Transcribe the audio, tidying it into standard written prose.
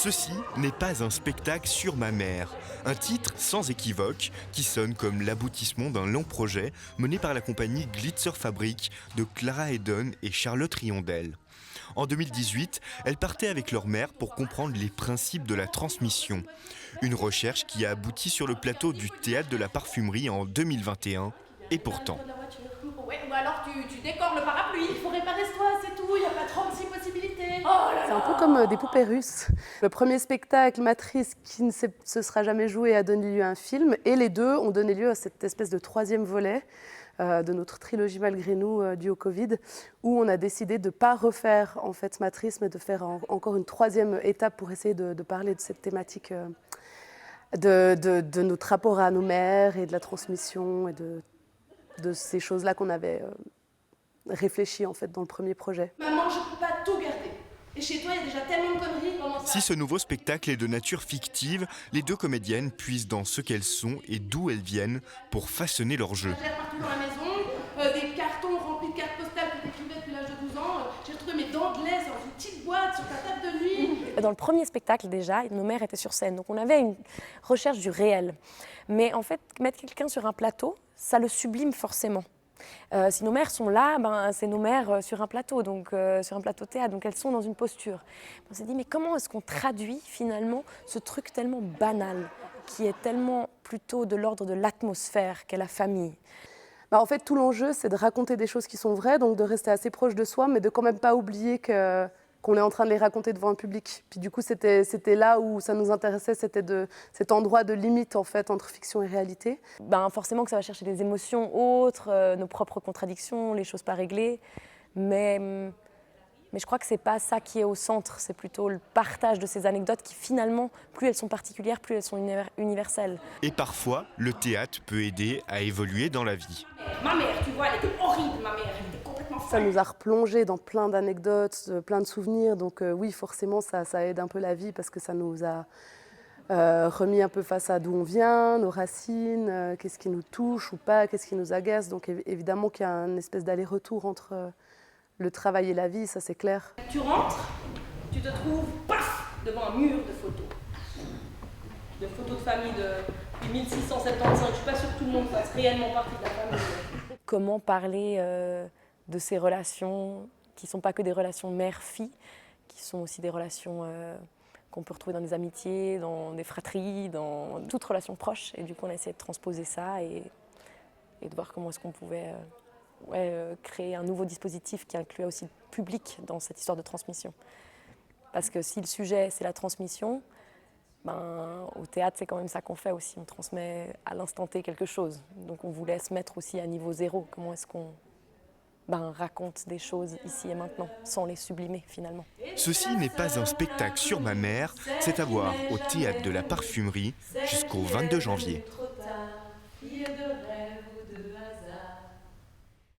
Ceci n'est pas un spectacle sur ma mère, un titre sans équivoque qui sonne comme l'aboutissement d'un long projet mené par la compagnie Glitzer Fabrik de Clara Hedon et Charlotte Riondel. En 2018, elles partaient avec leur mère pour comprendre les principes de la transmission. Une recherche qui a abouti sur le plateau du Théâtre de la Parfumerie en 2021. Et pourtant... Ouais, ou alors tu décores le parapluie. Il faut réparer ce toit, c'est tout. Il n'y a pas 36 possibilités. C'est un peu comme des poupées russes. Le premier spectacle, Matrice, qui ne se sera jamais joué, a donné lieu à un film. Et les deux ont donné lieu à cette espèce de troisième volet de notre trilogie Malgré nous due au Covid, où on a décidé de ne pas refaire en fait Matrice, mais de faire encore une troisième étape pour essayer de parler de cette thématique de notre rapport à nos mères et de la transmission et de ces choses-là qu'on avait réfléchi en fait dans le premier projet. Maman, je peux pas tout garder. Et chez toi, il y a déjà tellement de conneries. Si ce nouveau spectacle est de nature fictive, les deux comédiennes puisent dans ce qu'elles sont et d'où elles viennent pour façonner leur jeu. J'ai partout dans la maison, des cartons remplis de cartes postales que t'écrivais depuis l'âge de 12 ans. J'ai retrouvé mes dents de lait dans une petite boîte sur ta table de nuit. Dans le premier spectacle déjà, nos mères étaient sur scène, donc on avait une recherche du réel. Mais en fait, mettre quelqu'un sur un plateau, ça le sublime forcément. Si nos mères sont là, c'est nos mères sur un plateau, donc sur un plateau théâtre, donc elles sont dans une posture. On s'est dit, mais comment est-ce qu'on traduit finalement ce truc tellement banal, qui est tellement plutôt de l'ordre de l'atmosphère qu'est la famille? En fait, tout l'enjeu, c'est de raconter des choses qui sont vraies, donc de rester assez proche de soi, mais de quand même pas oublier qu'on est en train de les raconter devant un public. Puis du coup, c'était là où ça nous intéressait, c'était cet endroit de limite en fait entre fiction et réalité. Forcément que ça va chercher des émotions autres, nos propres contradictions, les choses pas réglées, mais je crois que c'est pas ça qui est au centre, c'est plutôt le partage de ces anecdotes qui finalement, plus elles sont particulières, plus elles sont universelles. Et parfois, le théâtre peut aider à évoluer dans la vie. Ma mère, tu vois, elle était horrible, ma mère, elle était complètement folle. Ça nous a replongé dans plein d'anecdotes, plein de souvenirs, donc oui, forcément, ça aide un peu la vie parce que ça nous a remis un peu face à d'où on vient, nos racines, qu'est-ce qui nous touche ou pas, qu'est-ce qui nous agace. Donc évidemment qu'il y a une espèce d'aller-retour entre le travail et la vie, ça c'est clair. Tu rentres, tu te trouves, paf, devant un mur de photos. De photos de famille depuis 1675. Je ne suis pas sûre que tout le monde fasse réellement partie de la famille. Comment parler de ces relations qui ne sont pas que des relations mère-fille, qui sont aussi des relations qu'on peut retrouver dans des amitiés, dans des fratries, dans toute relation proche. Et du coup, on a essayé de transposer ça et de voir comment est-ce qu'on pouvait créer un nouveau dispositif qui incluait aussi le public dans cette histoire de transmission. Parce que si le sujet, c'est la transmission, au théâtre, c'est quand même ça qu'on fait aussi. On transmet à l'instant T quelque chose. Donc on voulait se mettre aussi à niveau zéro. Comment est-ce qu'on raconte des choses ici et maintenant, sans les sublimer finalement. Ceci n'est pas un spectacle sur ma mère, c'est à voir au Théâtre de la Parfumerie jusqu'au 22 janvier.